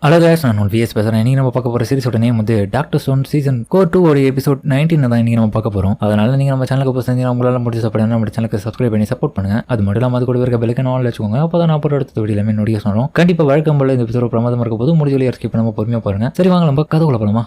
Hello guys, நான் உங்கள் vs பேசுகிறேன். இன்றைக்கி நம்ம பார்க்க போகிற சீரிஸோட நேம் வந்து டாக்டர் ஸ்டோன் சீசன் 2 எபிசோட் 19 தான் இன்றைக்கி நம்ம பார்க்க போகிறோம். அதனால் நீங்கள் நம்ம சேனலுக்கு போய் செஞ்சு உங்களால் முடிச்சு சாப்பிடுங்க. நம்ம சேனலுக்கு சப்ஸ்கிரைப் பண்ணி சப்போர்ட் பண்ணுங்கள். அது மட்டும் இல்லாமல் அது கூட இருக்க பெல்லைக்கன் ஆல் வச்சுக்கோங்க. அப்போ தான் நான் போகிற அடுத்த வீடியோமே நோட்டிஃபிகேஷன் வரும். கண்டிப்பாக வழக்கம் போல இந்த எபிசோட் பிரமாதமாக இருக்க போது முடிஞ்ச ஸ்கிப் பண்ணாமல் பொறுமையாக பாருங்கள். சரி, வாங்க நம்ம கதை போகலாமா.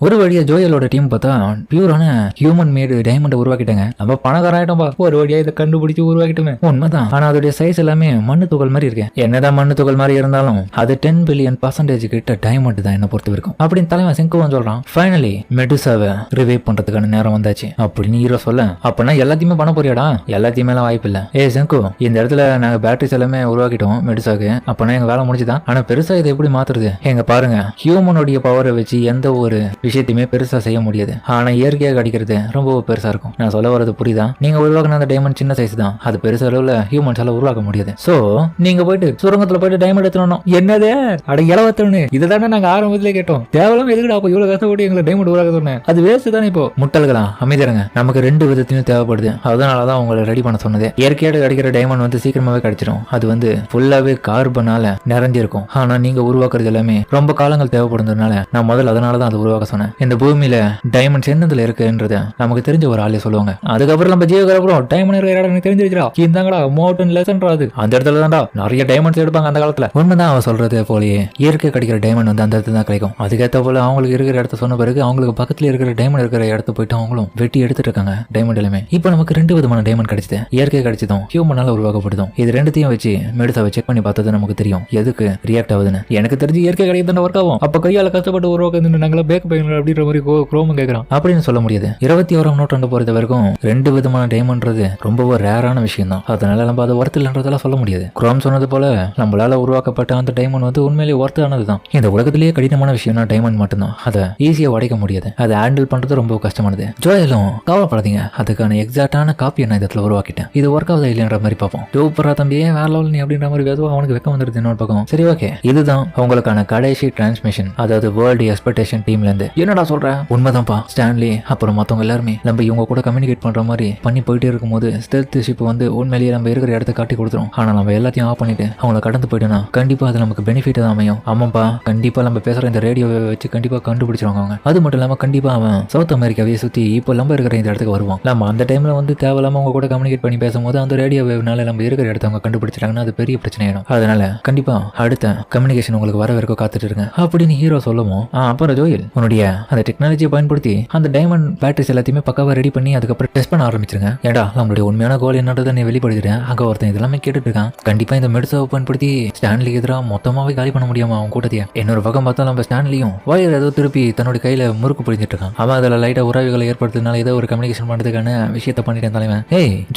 ஒரு வழியா ஜோயலோட டீம் பார்த்தா பியூரான ஹியூமன் மேடு டைமண்டை உருவாக்கிட்டாங்க. நம்ம பணக்காராயிட்டோம்பா, ஒரு வழியா இதை கண்டுபிடிச்சு உருவாக்கிட்டோமே. உண்மைதான், ஆனா அதோடைய சைஸ் எல்லாமே மண்ணு துகள் மாதிரி இருக்கு. என்னதான் மண்ணு துகள் மாதிரி இருந்தாலும் அது 10 பில்லியன் % கிட்ட டைமண்ட் தான் என்ன பொறுத்து இருக்கும் அப்படின்னு தலைவன் சிங்குவன் சொல்றான். ஃபைனலி மெடுசாவை ரிவைவ் பண்றதுக்கான நேரம் வந்தாச்சு அப்படின்னு ஹீரோ சொல்ல, அப்பனா எல்லாத்தையுமே பண்ண போறியாடா? எல்லாத்தையுமே எல்லாம் வாய்ப்பு இல்ல. சிங்கு, இந்த இடத்துல நாங்க பேட்டரிஸ் எல்லாமே உருவாக்கிட்டோம் மெடுசாக்கு. அப்பனா எங்க வேலை முடிச்சுதான். ஆனா பெருசா இதை எப்படி மாத்துறது? எங்க பாருங்க, ஹியூமனுடைய பவரை வச்சு எந்த ஒரு விஷயத்தையுமே பெருசா செய்ய முடியாது. ஆனா இயற்கையாக அடிக்கிறது ரொம்ப பெருசா இருக்கும். நான் சொல்ல வரது புரியுதா? நீங்க உருவாக்கின அந்த டைமண்ட் சின்ன சைஸ் தான், அது பெருசா அளவுல ஹியூமன்ஸால உருவாக்க முடியாது. சோ நீங்க போயிட்டு சுரங்கத்துல போயிட்டு டைமண்ட் எடுத்துடணும். என்னது அட இளவத்தவனு, இதுதானே நாங்க ஆரம்பத்திலே கேட்டோம். தேவலாம் எதுக்குடா அப்ப இவ்வளவு கஷ்டப்பட்டு எங்களை டைமண்ட் உருவாக்க? அது வேஸ்ட் தானே. இப்போ முட்டல்களா அமைதியாருங்க. நமக்கு 2 விதத்தையும் தேவைப்படுது. அதனாலதான் உங்களை ரெடி பண்ண சொன்னது. இயற்கையாக கிடைக்கிற டைமண்ட் வந்து சீக்கிரமாவே கிடைச்சிடும். அது வந்து ஃபுல்லாவே கார்பனால நிறைஞ்சிருக்கும். ஆனா நீங்க உருவாக்குறது எல்லாமே ரொம்ப காலங்கள் தேவைப்படுறதுனால நான் முதல்ல அதனாலதான் அதை உருவாக்க சொன்னேன். இந்த பூமியில டைமண்ட்ஸ் என்னதுல இருக்குன்றத நமக்கு தெரிஞ்ச ஒரு ஆளே சொல்லுவாங்க. அதுக்கப்புறம் நம்ம ஜீவகரப்புறம் டைமண்ட் இருக்கிற இடம் எனக்கு தெரிஞ்சிருக்கிறா. இந்தாங்கடா மோட்டன் லெசன்றாது. அந்த இடத்துல தான்டா நிறைய டைமண்ட்ஸ் எடுப்பாங்க அந்த காலத்துல. உண்மைதான் அவன் சொல்றது போலயே. இயற்கை கிடைக்கிற டைமண்ட் வந்து அந்த இடத்துல தான் கிடைக்கும். அதுக்கேற்ற போல அவங்களுக்கு இருக்கிற இடத்த சொன்ன பிறகு அவங்களுக்கு பக்கத்துல இருக்கிற டைமண்ட் இருக்கிற இடத்த போயிட்டு அவங்களும் வெட்டி எடுத்துட்டு இருக்காங்க டைமண்ட் எல்லாமே. இப்போ நமக்கு 2 விதமான டைமண்ட் கிடைச்சது. இயற்கை கிடைச்சதும் ஹியூமனால உருவாக்கப்படுதும். இது ரெண்டுத்தையும் வச்சு மெடுசாவை செக் பண்ணி பார்த்தது நமக்கு தெரியும் எதுக்கு ரியாக்ட் ஆகுதுன்னு. எனக்கு தெரிஞ்சு இயற்கை கிடைக்கிறது ஒர்க் ஆகும். அப்ப கையால கஷ்டப்பட்டு உருவாக்குறது நாங்களா பேக் பையன் அப்படின்ற மாதிரி குரோம் கேட்கறான் அப்படின்னு சொல்ல முடியாது. 21ஆம் நூற்றாண்டு பொறுத்த வரைக்கும் 2 விதமான டைமண்ட்றது ரொம்பவே ரேரான விஷயம் தான். அதனால நம்ம அதை ஒர்த் இல்லைன்றதெல்லாம் சொல்ல முடியாது. குரோம் சொன்னது போல நம்மளால உருவாக்கப்பட்ட அந்த டைமண்ட் வந்து உண்மையிலேயே ஒர்த் ஆனதுதான். இந்த உலகத்திலேயே கடினமான விஷயம்னா டைமண்ட் மட்டும்தான். அதை ஈஸியா உடைக்க முடியாது. அதை ஹேண்டில் பண்றது ரொம்ப கஷ்டமானது. ஜோயலும் கவலைப்படாதீங்க, அதுக்கான எக்ஸாக்டான காப்பி நான் இடத்துல உருவாக்கிட்டேன். இது ஒர்க் ஆகுதா இல்லைன்ற மாதிரி பார்ப்போம். சூப்பரா தம்பியே, வேற லெவல் நீ அப்படின்ற மாதிரி பேசுவோம். அவனுக்கு வெக்கம் வந்துருது இன்னொரு பக்கம். சரி, ஓகே, இதுதான் உங்களுக்கான கடைசி டிரான்ஸ்மிஷன், அதாவது வேர்ல்டு எக்ஸ்பெக்டேஷன் டீம்ல இருந்து. என்னடா சொல்ற? உண்மைதான்ப்பா. ஸ்டான்லி அப்புறம் மற்றவங்க எல்லாருமே நம்ம இவங்க கூட கம்யூனிகேட் பண்ற மாதிரி பண்ணி போயிட்டே இருக்கும்போது ஸ்டெல்த் ஷிப் வந்து உண்மையிலேயே நம்ம இருக்கிற இடத்த காட்டி கொடுத்துரும். ஆனா நம்ம எல்லாத்தையும் ஆஃப் பண்ணிட்டு அவங்கள கடந்து போயிட்டோம்னா கண்டிப்பா அது நமக்கு பெனிஃபிட் தான் அமையும். ஆமாப்பா, கண்டிப்பா நம்ம பேசுற இந்த ரேடியோவை வச்சு கண்டிப்பா கண்டுபிடிச்சிருவாங்க அவங்க. அது மட்டும் இல்லாம கண்டிப்பா அவன் சவுத் அமெரிக்காவே சுத்தி இப்போ நம்ம இருக்கிற இந்த இடத்துக்கு வருவான். நம்ம அந்த டைம்ல வந்து தேவையில்லாம அவங்க கூட கம்யூனிகேட் பண்ணி பேசும்போது அந்த ரேடியோ வேவ்னால நம்ம இருக்கிற இடத்த அவங்க கண்டுபிடிச்சிட்டாங்கன்னா அது பெரிய பிரச்சனை ஆயிடும். அதனால கண்டிப்பா அடுத்த கம்யூனிகேஷன் உங்களுக்கு வர வரைக்கும் காத்துட்டு இருங்க அப்படின்னு ஹீரோ சொல்லவும், அப்புறம் ஜோயல் உன்னுடைய அந்த டெக்னாலஜியை பயன்படுத்தி அந்த டைமண்ட் பேட்டரிஸ் எல்லாத்தையுமே பக்காவா ரெடி பண்ணி அதுக்கப்புறம் டெஸ்ட் பண்ண ஆரம்பிச்சிருங்க. ஏடா நம்மளுடைய உண்மையான கோல் என்னன்றதை நீ வெளிப்படுத்திட்டேன். அங்க ஒருத்தன் இதெல்லாமே கேட்டுட்டு இருக்கான். கண்டிப்பா இந்த மெடிசாவை பயன்படுத்தி ஸ்டான்லிக்கு எதிராக மொத்தமாவே காலி பண்ண முடியாம அவன் கூட்டத்தையே. இன்னொரு பக்கம் பார்த்தா நம்ம ஸ்டான்லியும் வயர் ஏதோ திருப்பி தன்னுடைய கையில முறுக்கு பிடிச்சிட்டு இருக்கான். அவன் அதில் லைட்டா உறவுகளை ஏற்படுத்தினால ஏதோ ஒரு கம்யூனிகேஷன் பண்றதுக்கான விஷயத்த பண்ணிட்டேன் தலைவன்.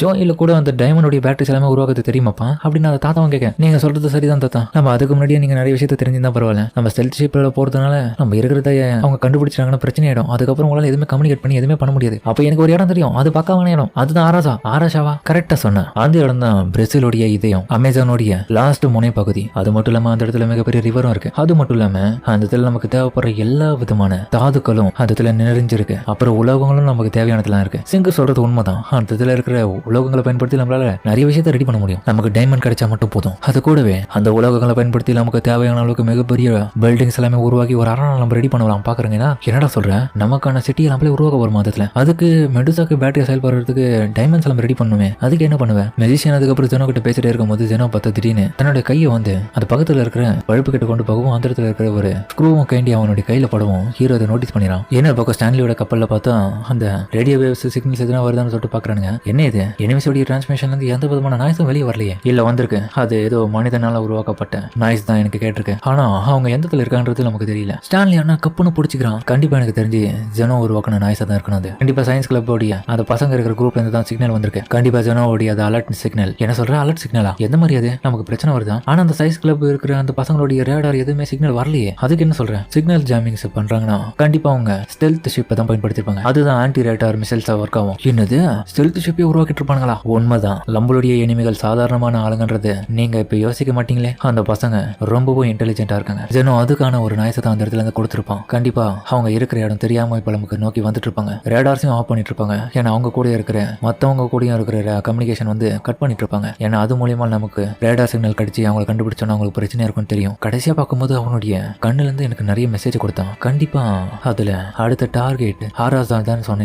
ஜோயில கூட அந்த டைமண்டோடைய பேட்டரிஸ் எல்லாமே உருவாக்குறது தெரியுமாப்பா அப்படின்னு அந்த தாத்தாவும் கேட்க, நீங்க சொல்றது சரிதான் தாத்தா. நம்ம அதுக்கு முன்னாடியே நீங்க நிறைய விஷயத்த தெரிஞ்சிருந்தா பரவாயில்ல. நம்ம ஸ்டெல்த் ஷிப்ல போறதுனால நம்ம இருக்கிறத அவங்க கண்டுபிடிச்சாங்கன்னா பிரச்சனை ஆயிடும். அதுக்கப்புறம் உங்களால எதுவுமே கம்யூனிகேட் பண்ணி எதுவுமே பண்ண முடியாது. அப்ப எனக்கு ஒரு இடம் தெரியும், அது பக்காவான இடம். அதுதான் ஆராஷாவா? கரெக்டா சொன்னேன். அந்த இடம் தான் பிரேசிலோடைய இதயம், அமேசானோடைய லாஸ்ட் முனை பகுதி. அது மட்டும் இல்லாம அந்த இடத்துல மிகப்பெரிய ரிவரும் இருக்கு. அது மட்டும் இல்லாம அந்த இடத்துல நமக்கு தேவைப்படுற எல்லா விதமான தாதுக்களும் அந்த இடத்துல நிறைஞ்சிருக்கு. அப்புறம் உலோகங்களும் நமக்கு தேவையானதுலாம் இருக்கு. சிங்கு சொல்றது உண்மைதான். அந்த இடத்துல இருக்கிற உலோகங்களை பயன்படுத்தி நம்மளால நிறைய விஷயத்தை ரெடி பண்ண முடியும். நமக்கு டைமண்ட் கிடைச்சா மட்டும் போதும். அது கூடவே அந்த உலோகங்களை பயன்படுத்தி நமக்கு தேவையான அளவுக்கு மிகப்பெரிய பில்டிங்ஸ் எல்லாமே உருவாக்கி ஒரு அரணை நம்ம ரெடி பண்ணலாம். பாக்குறீங்கன்னா என்னடா சொல்ற? நமக்கான சிட்டியை நம்மளே உருவாக்க ஒரு மாதத்துல. அதுக்கு மெடுசாக்கு பேட்டரி செயல்படுறதுக்கு டைமண்ட்ஸ் எல்லாம் ரெடி பண்ணுவேன். அதுக்கு என்ன பண்ணுவேன்? மெஜிஷியன் அதுக்கப்புறம் ஜெனோ கிட்ட பேசிட்டே இருக்கும்போது ஜெனோ பார்த்து திடீர்னு தன்னுடைய கையை வந்து அது பக்கத்துல இருக்கிற பழுப்பு கிட்ட கொண்டு போகவும் அந்த இடத்துல இருக்கிற ஒரு ஸ்க்ரூவும் கைண்டி அவனுடைய கையில படவும் ஹீரோ அதை நோட்டீஸ் பண்ணிடான். என்ன பக்கம் ஸ்டான்லியோட கப்பல்ல பார்த்தா அந்த ரேடியோ வேவ்ஸ் சிக்னல்ஸ் எதுனா வருதான்னு சொல்லிட்டு பாக்குறானுங்க. என்ன இது? எனிமிஸோடைய டிரான்ஸ்மிஷன்ல இருந்து எந்த விதமான நாய்ஸும் வெளியே வரலையே. இல்ல வந்திருக்கு, அது ஏதோ மனிதனால உருவாக்கப்பட்ட நாய்ஸ் தான் எனக்கு கேட்டிருக்கு. ஆனா அவங்க எந்த இடத்துல இருக்கான்றது நமக்கு தெரியல. ஸ்டான்லி அண்ணா கப்புன்னு பிடிச்சிக்கிறான். கண்டிப்பா எனக்கு தெரிஞ்சு ஜெனோ உருவாக்கின நாய்ஸா தான் இருக்கணும். அது கண்டிப்பா சயின்ஸ் கிளப்போடைய அந்த பசங்க இருக்கிற குரூப்ல இருந்து தான் சிக்னல் வந்திருக்கு. கண்டிப்பா ஜெனோவுடைய அது அலர்ட் சிக்னல். என்ன சொல்ற? அலர்ட் சிக்னலா? எந்த மாதிரி அது? நமக்கு பிரச்சனை வருதா? ஆனா அந்த சயின்ஸ் கிளப் இருக்கிற அந்த பசங்களுடைய ரேடார் எதுவுமே சிக்னல் வரலையே. அதுக்கு என்ன சொல்றேன்? சிக்னல் ஜாமிங்ஸ் பண்றாங்கன்னா கண்டிப்பா அவங்க ஸ்டெல்த் ஷிப்பை தான் பயன்படுத்திருப்பாங்க. அதுதான் ஆன்டி ரேடார் மிசைல்ஸா ஒர்க் ஆகும். என்னது? ஸ்டெல்த் ஷிப்பை உருவாக்கிட்டு இருப்பாங்களா? உண்மைதான். நம்மளுடைய எனிமிகள் சாதாரணமான ஆளுங்கன்றது நீங்க இப்ப யோசிக்க மாட்டீங்களே. அந்த பசங்க ரொம்பவும் இன்டெலிஜென்ட்டா இருக்காங்க. ஜெனோ அதுக்கான ஒரு நாய்ஸை தான் அந்த இடத்துல இருந்து கொடுத்துருப்பான். கண்டிப்பா அவங்க இருக்கிற இடம் தெரியாம இப்ப நமக்கு நோக்கி வந்துட்டு இருப்பாங்க. ரேடார்ஸையும் ஆஃப் பண்ணிட்டு இருப்பாங்க. ஏன்னா அவங்க கூட இருக்கிற மத்தவங்க கூடயும் இருக்கிற கம்யூனிகேஷன் வந்து கட் பண்ணிட்டு இருப்பாங்க. ஏன்னா அது மூலியமா நமக்கு ரேடார் சிக்னல் கடிச்சு அவங்களை கண்டுபிடிச்சோன்னா அவங்களுக்கு பிரச்சனையா இருக்கும்னு தெரியும். கடைசியா பார்க்கும்போது அவனுடைய கண்ணுல இருந்து எனக்கு நிறைய மெசேஜ் கொடுத்தான். கண்டிப்பா அதுல அடுத்த டார்கெட் ஆராசா தான் சொன்னேன்.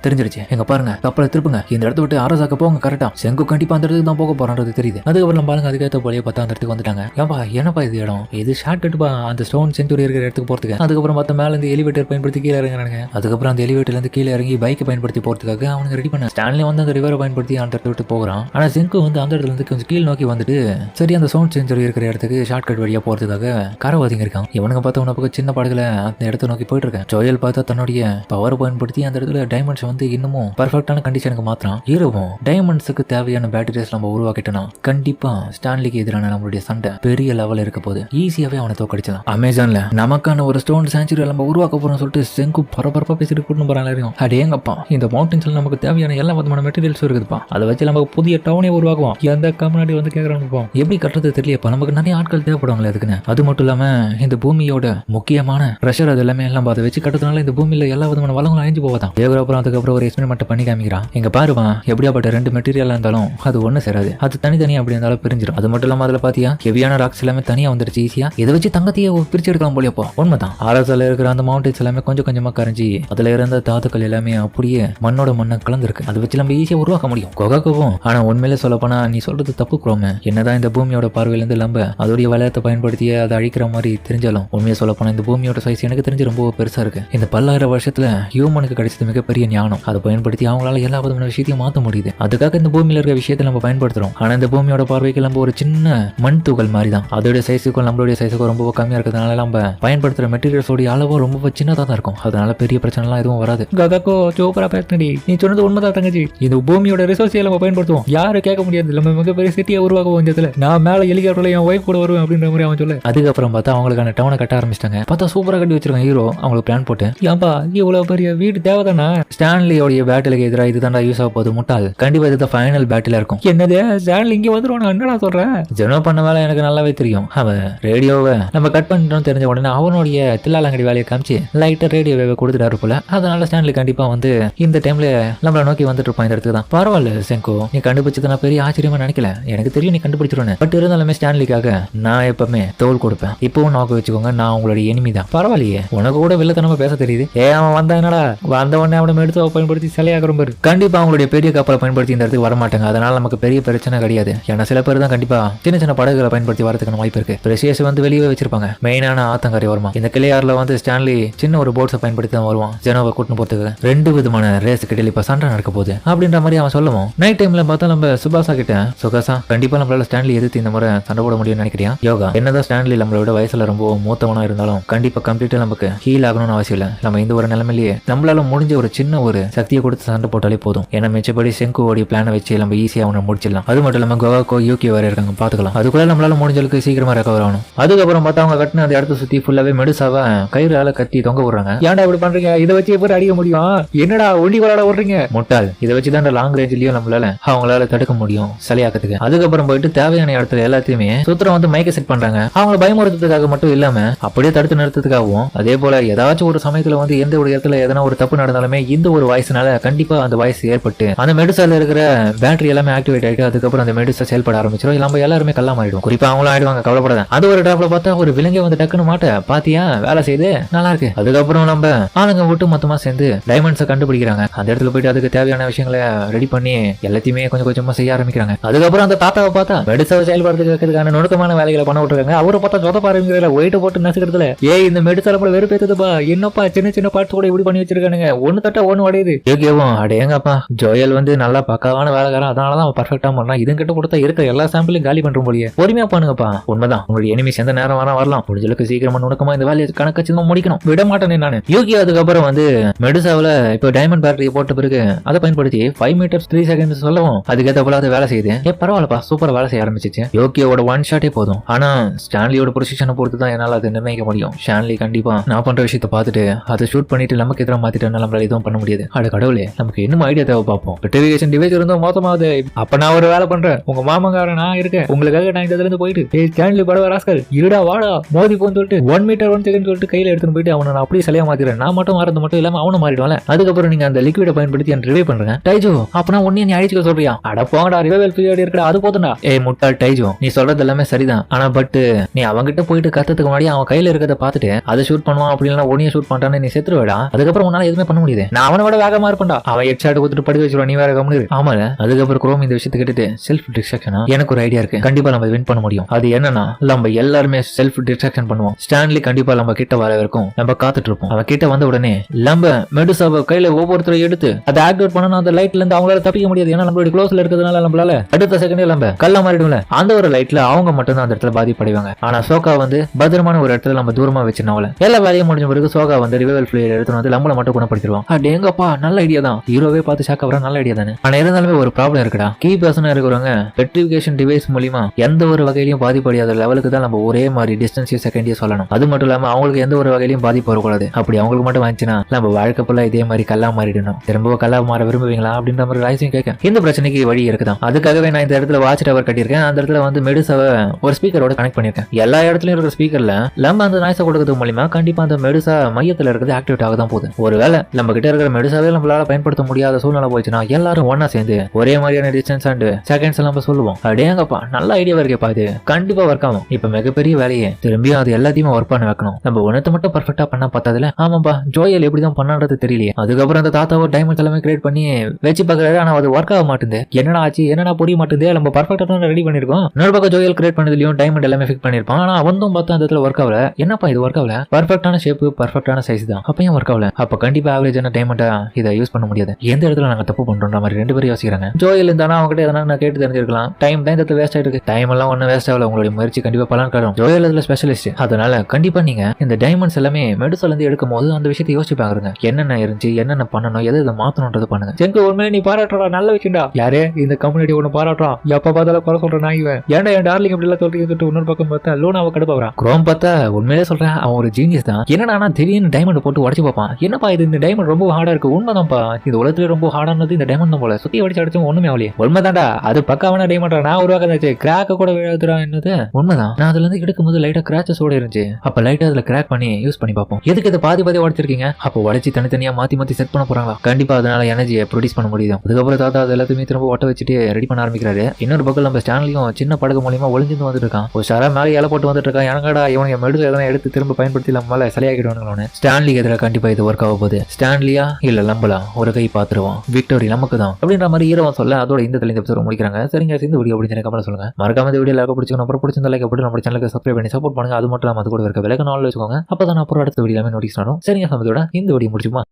தெரிஞ்சிருச்சு. எங்க பாருங்க கப்பலை திருப்புங்க, இந்த இடத்த விட்டு ஆராசாக்க போங்க. கரெக்டா செங்கு கண்டிப்பா அந்த இடத்துக்கு தான் போக போறான்றது தெரியுது. அதுக்கப்புறம் பாருங்க அதுக்கேற்ற போலயே பார்த்தா அந்த இடத்துக்கு வந்துட்டாங்க. ஏன்பா என்னப்பா இது இடம், இது ஷார்ட் கட்டுப்பா அந்த ஸ்டோன் செஞ்சுரி இருக்கிற இடத்துக்கு போறதுக்கு. அதுக்கப்புறம் மத்த மேல இருந்து எலிவேட்டர் பயன்படுத்தி கீழே இறங்குறாங்க. அதுக்கப்புறம் அந்த எலிவேட்டர்ல இருந்து கீழே இறங்கி பைக் பயன்படுத்தி போறதுக்காக அவனுக்கு ரெடி பண்ண. ஸ்டான்லி வந்து அந்த ரிவரை பயன்படுத்தி அந்த இடத்த விட்டு போகிறான். ஆனா செங்கு வந்து அந்த இடத்துல இருந்து கொஞ்சம் கீழ் நோக்கி வந்துட்டு சரி அந்த ஸ்டோன் செஞ்சுரி இருக்கிற இடத்துக்கு ஷார்ட் கட் வழியா போறதுக்காக கரவாதிங்க இருக்கான். இவனுக்கு பார்த்தா உனக்கு சின்ன படகுல அந்த இடத்த நோக்கி போயிட்டு இருக்கேன். ஜோயல் பார்த்தா தன்னுடைய பவர் பயன்படுத்தி அந்த இடத்துல டைமண்ட்ஸ் வந்து இன்னமும் பர்ஃபெக்டான கண்டிஷனுக்கு மாத்திரம். ஹீரோவும் டைமண்ட்ஸுக்கு தேவையான பேட்டரிஸ் நம்ம உருவாக்கிட்டோம்னா கண்டிப்பா ஸ்டான்லிக்கு எதிரான நம்மளுடைய சண்டை பெரிய லெவல் இருக்க போது ஈஸியாவே அவனை தோக்கடிச்சலாம். அமேசான்ல நமக்கான ஒரு ஸ்டோன் செஞ்சுரி நம்ம உருவாக்க போறோம் சொல்லிட்டு செங்கு பரபரப்பா பேசிட்டு கூட்டு போறாங்க. அடேங்கப்பா இந்த மவுண்டன்ஸ்ல நமக்கு தேவையான எல்லா விதமான மெட்டீரியல்ஸ் இருக்குதுப்பா, அதை வச்சு நம்ம புதிய டவுனே உருவாக்குவோம். எந்த கம்யூனிட்டி வந்து கேட்கறாங்க எப்படி கட்டுறது தெரியலப்பா, நமக்கு நிறைய ஆட்கள் தேவைப்படுவாங்களே அதுக்குன்னு. அது மட்டும் இல்லாம இந்த பூமியோட முக்கியமான ப்ரெஷர் அது எல்லாமே எல்லாம் அதை வச்சு கட்டுறதுனால இந்த பூமியில எல்லா விதமான வளங்களும் அழிஞ்சு போவதான். அப்புறம் அதுக்கப்புறம் ஒரு எக்ஸ்பெரிமெண்ட் பண்ணி காமிக்கிறான். எங்க பாருவா எப்படியாப்பட்ட ரெண்டு மெட்டீரியல் இருந்தாலும் அது ஒண்ணு சேராது, அது தனித்தனியா அப்படி இருந்தாலும் பிரிஞ்சிடும். அது மட்டும் இல்லாம அதுல பாத்தியா ஹெவியான ராக்ஸ் எல்லாமே தனியா வந்துருச்சு ஈஸியா. இதை வச்சு தங்கத்தையே பிரிச்சு எடுக்கலாம் போலியப்போ. உண்மைதான். ஆர்எஸ்ல இருக்கிற அந்த மவுண்டன்ஸ் எல்லாமே கொஞ்சம் கொஞ்சமா கரைஞ்சி அதுல இருந்த தாத்துக்கள் எல்லாமே அப்படியே மண்ணோட மண்ணை கலந்துருக்கு. அதை வச்சு நம்ம ஈஸியா உருவாக்க முடியும் கொகாக்கவும். ஆனா உண்மையிலே சொல்ல போனா நீ சொல்றது தப்பு குரோமே. என்னதான் இந்த பூமியோட பார்வையில இருந்து நம்ம அதோடைய வளையத்தை பயன்படுத்தி அதை அழிக்கிற மாதிரி தெரிஞ்சாலும் உண்மையை சொல்ல போனா இந்த பூமியோட சைஸ் எனக்கு தெரிஞ்சு ரொம்ப பெருசா இருக்கு. இந்த 10,000 வருஷத்துல ஹியூமனுக்கு கிடைச்சது மிகப்பெரிய ஞானம். அதை பயன்படுத்தி அவங்களால எல்லா விதமான விஷயத்தையும் மாற்ற முடியுது. அதுக்காக இந்த பூமியில இருக்க விஷயத்தை நம்ம பயன்படுத்துறோம். ஆனா இந்த பூமியோட பார்வைக்கு நம்ம ஒரு சின்ன மண் துகள் மாதிரி தான். அதோட சைஸுக்கும் நம்மளுடைய சைஸுக்கும் ரொம்ப கம்மியா இருக்கிறதுனால நம்ம பயன்படுத்துற மெட்டீரியல்ஸோட அளவும் ரொம்ப சின்னதா தான் இருக்கும். அதனால பெரிய பிரச்சனை எல்லாம் எதுவும் வராது. ககாக்கோ சூப்பரா பேசினடி, நீ சொன்னது உண்மைதான் தங்கச்சி. இந்த பூமியோட ரிசோர்ஸை நம்ம பயன்படுத்துவோம், யாரும் கேட்க முடியாது. நம்ம மிகப்பெரிய சிட்டியை உருவாக்குவோம். இந்த இடத்துல நான் மேல ஹெலிகாப்டர்ல என் ஒய்ஃப் கூட வருவேன் அப்படின்ற மாதிரி அவன் சொல்ல. அதுக்கப்புறம் பார்த்தா அவங்களுக்கான டவுனை கட்ட ஆரம்பிச்சிட்டாங்க. பார்த்தா சூப்பரா கட்டி வச்சிருக்காங்க ஹீரோ. அவங்களுக்கு பிளான் போட்டு ஏன்பா இவ்வளவு பெரிய வீடு தேவைதானா, ஸ்டான்லியோடைய பேட்டிலுக்கு எதிராக இதுதான் யூஸ் ஆக போகுது முட்டாள். கண்டிப்பா இதுதான் ஃபைனல் பேட்டிலா இருக்கும். என்னது ஸ்டான்லி இங்க வந்துருவான், என்னடா சொல்றேன். ஜெனோ பண்ண வேலை எனக்கு நல்லாவே தெரியும். அவன் ரேடியோவை நம்ம கட் பண்ணிட்டோம் தெரிஞ்ச உடனே அவனுடைய தில்லாலங்கடி வேலையை காமிச்சு லைட்டா ரேடியோவை கொடுத்துட்டாரு போல. அதனால ஸ்டான்லி கண்டிப்பா வந்து இந்த டைம்ல நம்மள நோக்கி வந்துட்டு இருப்பான் இந்த இடத்துக்கு தான். பரவாயில்ல செங்கோ, நீ கண்டுபிடிச்சது நான் பெரிய ஆச்சரியமா நினைக்கல. எனக்கு தெரியும் நீ கண்டுபிடிச்சிருவேன். பட் இருந்தாலுமே ஸ்டான்லிக்காக நான் எப்பவுமே தோல் கொடுப்பேன். இப்பவும் நோக்க வச்சுக்கோங்க, நான் உங்களுடைய எனிமி தான். பரவாயில்லையே உனக்கு கூட வில்லத்தனமா பேச தெரியுது. அவன் வந்தா என்னடா வந்த உடனே அவனை எடுத்து பயன்படுத்தி சிலையாகிற பாரு. கண்டிப்பா அவங்களுடைய பெரிய கப்பலை பயன்படுத்தி இந்த இடத்துக்கு வரமாட்டாங்க. அதனால நமக்கு பெரிய பிரச்சனை கிடையாது. ஏன்னா சில பேர் தான் கண்டிப்பா சின்ன சின்ன படகுகளை பயன்படுத்தி வரதுக்கான வாய்ப்பு இருக்கு. பிரசியஸ் வந்து வெளியே வச்சிருப்பாங்க. மெயினான ஆத்தங்கரை வருமா இந்த கிளையாறுல வந்து ஸ்டான்லி சின்ன ஒரு போட்ஸை பயன்படுத்தி தான் வருவான் ஜெனோவை கூட்டின்னு போறதுக்கு. ரெண்டு விதமான ரேஸ் கிட்ட இப்ப சண்டை நடக்க போகுது அப்படின்ற மாதிரி அவன் சொல்லுவோம். நைட் டைம்ல பார்த்தா நம்ம சுபாசா கிட்ட சுகாசா கண்டிப்பா நம்மளால ஸ்டான்லி எதிர்த்து இந்த முறை சண்டை போட முடியும்னு நினைக்கிறியா? யோகா என்னதான் ஸ்டான்லி நம்மளோட வயசுல ரொம்ப மூத்தவனா இருந்தாலும் கண்டிப்பா கம்ப்ளீட்டா நமக்கு ஹீல் ஆகணும்னு அவசியம் இல்லை. நம்ம இந்த ஒரு நிலைமையிலேயே நம்மளால முடிஞ்ச ஒரு சின்ன ஒரு சக்தியை கொடுத்து சண்டை போட்டாலே போதும். ஏன்னா மிச்சப்படி செங்குவோடைய பிளானை வச்சு நம்ம ஈஸியா அவனை முடிச்சிடலாம். அது மட்டும் இல்லாம கோவாக்கோ யூகே வேற இருக்காங்க பாத்துக்கலாம். அதுக்குள்ள நம்மளால முடிஞ்சளவுக்கு சீக்கிரமா ரெக்கவர் ஆகணும். அதுக்கப்புறம் பார்த்தா அவங்க கட்டின அந்த இடத்த சுத்தி ஃபுல்லாவே மெடுசாவா கயிறால கட்டி தொங்க விடுறாங்க. ஏன்டா இப்படி பண்றீங்க, இதை வச்சு எப்படி அடிக்க முடியும், என்னடா ஒண்டி விளையாட விடுறீங்க முட்டாள். இதை வச்சுதான் லாங் ரேஞ்சிலயும் நம்மளால அவங்களால தடுக்க முடியும் சிலையாக்கிறதுக்கு. அதுக்கப்புறம் போயிட்டு தேவையான இடத்துல எல்லாத்தையுமே சுத்திரம் வந்து மைக்க செட் பண்றாங்க. அவங்க பயமுறுத்துறதுக்காக மட்டும் இல்லாம அப்படியே தடுத்து நிறுத்ததுக்காகவும். அதே போல ஏதாச்சும் ஒரு சமயத்துல வந்து எந்த ஒரு இடத்துல எதனா ஒரு தப்பு நடந்தாலுமே இந்த ஒரு வாய்ஸ்னால கண்டிப்பா அந்த வாய்ஸ் ஏற்பட்டு அந்த மெடிசால இருக்கிற பேட்டரி எல்லாமே ஆக்டிவேட் ஆயிட்டு அதுக்கப்புறம் அந்த மெடிசா செயல்பட ஆரம்பிச்சிடும். நம்ம எல்லாருமே கல்லா மாறிடும். குறிப்பா அவங்களும் ஆயிடுவாங்க, கவலைப்படாத. அது ஒரு டிராப்ல பார்த்தா ஒரு விலங்கை வந்து டக்குன்னு மாட்ட பாத்தியா வேலை செய்து நல்லா இருக்கு. அதுக்கப்புறம் நம்ம ஆளுங்க விட்டு மொத்தமா சேர்ந்து டைமண்ட்ஸை கண்டுபிடிக்கிறாங்க. அந்த இடத்துல போயிட்டு அதுக்கு தேவையான விஷயங்களை ரெடி பண்ணி எல்லாத்தையுமே கொஞ்சம் கொஞ்சமா செய்ய ஆரம்பிக்கிறாங்க. அதுக்கப்புறம் அந்த தாத்தாவை பார்த்தா மெடிசாவை செயல்படுறதுக்கான நுணுக்கமான வேலைகளை பண்ண விட்டுருக்காங்க. அவரை பார்த்தா சொத பாருங்கிற ஒயிட்ட போட்டு நசுக்கிறதுல இந்த மெடிசால கூட வெறுப்பேத்துப்பா, என்னப்பா சின்ன சின்ன பார்ட்ஸ் கூட இப்படி பண்ணி வச்சிருக்கானுங்க, ஒண்ணு தட்ட ஒண்ணு உடையுது. ஓகேவும் அடேங்கப்பா ஜோயல் வந்து நல்லா பக்காவான வேலைக்காரன். அதனாலதான் அவன் பர்ஃபெக்டா பண்ணான். இதும் கிட்ட கொடுத்தா இருக்கிற எல்லா சாம்பிளையும் காலி பண்ற போலியே. பொறுமையா பண்ணுங்கப்பா. உண்மைதான் உங்களுடைய எனிமிஸ் எந்த நேரம் வரலாம். முடிஞ்சளவுக்கு சீக்கிரமா நுணுக்கமா இந்த வேலையை கணக்கச்சிதமா முடிக்கணும். விட மாட்டேன் நானு. யூகி அதுக்கப்புறம் வந்து மெடுசாவில இப்போ டைமண்ட் பேட்டரி போட்ட பிறகு அதை பயன்படுத்தி 5 மீட்டர்ஸ் 3 செகண்ட்ஸ் சொல்லவும் அதுக்கேற்ற போல அதை வேலை செய்யுது. பரவாயில்லப்பா சூப்பர் வேலை செய்ய ஆரம்பிச்சிச்சு. யோகியோட ஒன் ஷாட்டே போதும். ஆனா ஸ்டான்லியோட பொசிஷனை பொறுத்து தான் என்னால அதை நிர்ணயிக்க முடியும். ஸ்டான்லி கண்டிப்பா நான் பண்ற விஷயத்தை பார்த்துட்டு அதை ஷூட் பண்ணிட்டு நமக்கு எதிராக மாத்திட்டு நம்மளால எதுவும் பண்ண முடியாது. அட கடவுளே நமக்கு இன்னும் ஐடியா தேவை பார்ப்போம். நோட்டிபிகேஷன் டிவைஸ் இருந்தும் மோசமாவது. அப்ப நான் ஒரு வேலை பண்றேன், உங்க மாமங்காரன் நான் இருக்கேன், உங்களுக்காக நான் இதுல இருந்து போயிட்டு ஸ்டான்லி படவ ராஸ்கல் இருடா வாடா மோதி போன்னு சொல்லிட்டு 1 மீட்டர் 1 செகண்ட் சொல்லிட்டு கையில எடுத்து எடுத்துன்னு போயிட்டு அவனை நான் அப்படியே சிலையா மாத்திடுறேன், நான் மட்டும் மாறது மட்டும் இல்லாம அவனும் மாறிடுவாங்க. அதுக்கப்புறம் நீங்க அந்த லிக்விட பயன்படுத்தி என்ன ரிவைவ் பண்றேன். டைஜோ அப்பனா ஒன்னே நீ அழிச்சுக்க சொல்றியா? அட போங்கடா, ரிவைவல் பீரியட் இருக்கடா, அது போதும்டா. ஏய் முட்டாள் டைஜோ, நீ சொல்றது எல்லாமே சரிதான். ஆனா பட் நீ அவன்கிட்ட போயிட்டு கத்துறதுக்கு முன்னாடி அவன் கையில இருக்கிறத பார்த்துட்டு அதை ஷூட் பண்ணுவான், அப்படி இல்லைன்னா ஒன்னிய ஷூட் பண்றான்னு நீ செத்துருவேடா. அதுக்கப்புறம் உன்னால எதுவுமே பண்ண முடியாது. நான் அவனை விட வேகமா இருப்பேன்டா. அவன் ஹெட் ஷாட் கொடுத்துட்டு படுக்க வச்சிருவான், நீ வேற கம்முனு. ஆமால. அதுக்கப்புறம் குரோம் இந்த விஷயத்தை கேட்டுட்டு செல்ஃப் டிஸ்ட்ராக்ஷனா எனக்கு ஒரு ஐடியா இருக்கு, கண்டிப்பா நம்ம வின் பண்ண முடியும். அது என்னன்னா நம்ம எல்லாருமே செல்ஃப் டிஸ்ட்ராக்ஷன் பண்ணுவோம். ஸ்டான்லி கண்டிப்பா நம்ம கிட்ட வர வரைக்கும் நம்ம காத்துட்டு இருப்போம். அவன் கிட்ட வந்த உடனே நம்ம மெடுசாவை கையில ஒவ்வொருத்தரும் எடுத்து அதை ஆக்டிவேட் பண்ணணும். அந்த லைட்ல இருந்து அவங்களால தப்பிக்க முடியாது, ஏன்னா நம்மளுடைய க்ளோஸ்ல இருக்கிறதுனால நம்மளால அடுத்த செகண்டே நம்ம கல்ல மாறிடும்ல. அந்த ஒரு லைட்ல அவங்க மட்டும் தான் அந்த இடத்துல பாதிப்படைவாங்க. ஆனா சோகா வந்து பத்திரமான ஒரு இடத்துல நம்ம தூரமா வச்சிருந்தவள எல்லா வேலையும் முடிஞ்ச பிறகு சோகா வந்து ரிவைவல் ஃபிளேயர் எடுத்து வந்து நம்மள மட்டும் குணப்படுத்திடுவோம். எங்கப்பா நல்ல ஐடியா தான், ஹீரோவே பார்த்து ஷாக் ஆகுற நல்ல ஐடியா தானே. ஆனா இருந்தாலுமே ஒரு ப்ராப்ளம் இருக்குடா. கீ பர்சனா இருக்கிறவங்க பெட்ரிஃபிகேஷன் டிவைஸ் மூலியமா எந்த ஒரு வகையிலும் பாதிப்படையாத லெவலுக்கு தான் நம்ம ஒரே மாதிரி டிஸ்டன்ஸ் செகண்டே சொல்லணும். அது மட்டும் இல்லாம அவங்களுக்கு எந்த ஒரு வகையிலும் பாதிப்பு வரக்கூடாது. அப்படி அவங்களுக்கு மட்டும் வந்துச்சுன்னா நம்ம வாழ்க்கை ஃபுல்லா இதே மாதிரி கல்லா மாறிடணும். திரும்ப கல்லா மாற விரும்புவீங்களா அப்படின்ற மாதிரி ராய்ஸையும் கேட்க இந்த பிரச்சனைக்கு வழி இருக்குதான். அதுக்காகவே நான் இந்த இடத்துல வாட்ச் டவர் கட்டியிருக்கேன். அந்த இடத்துல வந்து மெடுசாவை ஒரு ஸ்பீக்கரோட கனெக்ட் பண்ணிருக்கேன். எல்லா இடத்துலயும் இருக்கிற ஸ்பீக்கர்ல நம்ம அந்த நாய்ஸை கொடுக்கறது மூலியமா கண்டிப்பா அந்த மெடுசா மையத்துல இருக்கிறது ஆக்டிவேட் ஆக தான் போகுது. ஒருவேளை நம்ம கிட்ட இருக்கிற மெடுசாவே நம்மளால பயன்படுத்த முடியாத சூழ்நிலை போயிடுச்சுன்னா எல்லாரும் ஒன்னா சேர்ந்து ஒரே மாதிரியான டிஸ்டன்ஸ் அண்ட் செகண்ட்ஸ் நம்ம சொல்லுவோம். அடேங்கப்பா நல்ல ஐடியாவா இருக்கே பாது, கண்டிப்பா ஒர்க் ஆகும். இப்ப மிகப்பெரிய வேலையே திரும்பியும் அது எல்லாத்தையுமே ஒர்க் பண்ண வைக்கணும். நம்ம ஒன்னத்தை மட்டும் பர்ஃபெக்டா பண்ணா பார்த்ததுல ஆமாப்பா ஜோயல் எப்படிதான் பண்ணான்றது தெரியலையே. அதுக்கப்புறம் அந்த தாத்தாவை டைமண்ட்ஸ் எல்லாமே கிரியேட் பண்ணி வச்சு பாக்குறாரு, ஆனா அது ஒர்க் ஆக மாட்டேங்குது. என்னடா ஆச்சு, என்னடா புரிய மாட்டேங்குது. நம்ம பர்ஃபெக்டா தான் ரெடி பண்ணிருக்கோம். இன்னொரு பக்கம் ஜோயல் கிரியேட் பண்ணதுலயும் டைமண்ட் எல்லாமே ஃபிக்ஸ் பண்ணிருப்பான். ஆனா அவனும் பார்த்தா அந்த இடத்துல ஒர்க் ஆகல. என்னப்பா இது ஒர்க் ஆகல, பர்ஃபெக்டான ஷேப் பர்ஃபெக்டான சைஸ் தான், அப்பயும் ஒர்க் ஆகல. அப்ப கண்டிப்பா ஆவரேஜான டைமண்டா இதை யூஸ் பண்ண முடியாது. எந்த இடத்துல நாங்க தப்பு பண்றோம் மாதிரி ரெண்டு பேரும் யோசிக்கிறாங்க. ஜோயல் இருந்தானா அவங்ககிட்ட எதனா நான் கேட்டு தெரிஞ்சிருக்கலாம். டைம் தான் இந்த வேஸ்ட் ஆயிருக்கு. டைம் எல்லாம் ஒன்னும் வேஸ்ட் ஆகல, உங்களுடைய முயற்சி கண்டிப்பா பலன் காணும். ஜோயல் அதுல ஸ்பெஷலிஸ்ட். அதனால கண்டிப்பா நீங்க இந்த டைமண்ட்ஸ் எல்லாமே மெடுசால இருந்து எடுக்கும் போது அந்த விஷயத்தை யோசிச்சு பாக்குறேங்க. என்னென்ன இருந்துச்சு, என்னென்ன பண்ணணும், எதை இதை மாத்தணும்ன்றது பண்ணுங்க. செங்கு உண்மையிலே நீ பாராட்டுறா, நல்ல விஷயம்டா. யாரே இந்த கம்யூனிட்டி ஒண்ணு பாராட்டுறான், எப்ப பார்த்தாலும் குறை சொல்றேன் நான் இவன். ஏன்டா என் டார்லிங் இப்படி எல்லாம் சொல்றீங்க. இன்னொரு பக்கம் பார்த்தா லூனாவை கடுப்பாகிறான். குரோம் பார்த்தா உண்மையிலே சொல்றேன் அவன் ஒரு ஜீனியஸ் தான். என்னன்னா திடீர்னு டைமண்ட் போட்டு உடச்சு பார்ப்பான். என்னப்பா இது, இந்த டைமண்ட் ரொம்ப ஹார்டா இருக்கு. உண்மைதான்ப்பா, இந்த உலகத்துல ரொம்ப ஹார்டானது இந்த டைமண்ட் தான் போல. சுத்தி அடிச்சு ஒண்ணுமே அவளையே. உண்மைதான்டா, அது பக்காவான டைமண்டா. நான் உருவாக்க கிராக்க கூட விழுதுறா. என்னது உண்மைதான். நான் அதுல இருந்து எடுக்கும் போது லைட்டா கிராச்சஸோட இருந்துச்சு. அப்ப லைட்டா அதுல கிராக் பண்ணி யூஸ் பண்ணி பார்ப்போம். எதுக்கு இதை பாதி உடச்சிருக்கீங்க? அப்போ உடச்சி தனித்தனியா மாத்தி செட் பண்ண போறாங்களா? கண்டிப்பா அதனால எனர்ஜியை ப்ரொடியூஸ் பண்ண முடியும். அதுக்கப்புறம் தாத்தா அது எல்லாத்தையுமே திரும்ப ஒட்ட வச்சுட்டு ரெடி பண்ண ஆரம்பிக்கிறாரு. இன்னொரு பக்கம் நம்ம ஸ்டான்லியும் சின்ன படகு மூலியமா ஒளிஞ்சிருந்து வந்துட்டு இருக்கான். ஒரு ஷரா மேலே இலை போட்டு வந்துட்டு இருக்கான். எனக்கடா இவங்க மெடுசா எதனா எடுத்து திரும்ப பயன்படுத்தி நம்மளால சிலையாக்கிடுவானுங்களோன்னு. ஸ்டான்லிக்கு எதிராக கண்டிப்பா இது ஒர்க் ஆக போகுது. ஸ்டான்லியா இல்ல லம்பலா ஒரு கை பாத்துருவோம், விக்டோரி நமக்கு தான் அப்படின்ற மாதிரி ஈரவன் சொல்ல அதோட இந்த தலைந்த எபிசோட் முடிக்கிறாங்க. சரிங்க, இந்த வீடியோ பிடிச்ச கமெண்ட் சொல்லுங்க. மறக்காம இந்த வீடியோ லைக் பிடிச்சிக்கணும். அப்புறம் பிடிச்சிருந்தா லைக் போட்டு நம்ம சேனலுக்கு சப்ஸ்கிரைப் பண்ணி சப்போர்ட் பண்ணுங்க. அது மட்டும் இல்லாம அது கூட இருக்க விலக நாள் வச்சுக்கோங்க. அப்பதான் அப்புறம் அடுத்த வீடியோ நோட்டீஸ் ஆகும். சரிங்க, சமத்தோட இந்த வீடியோ முடிச்சுமா.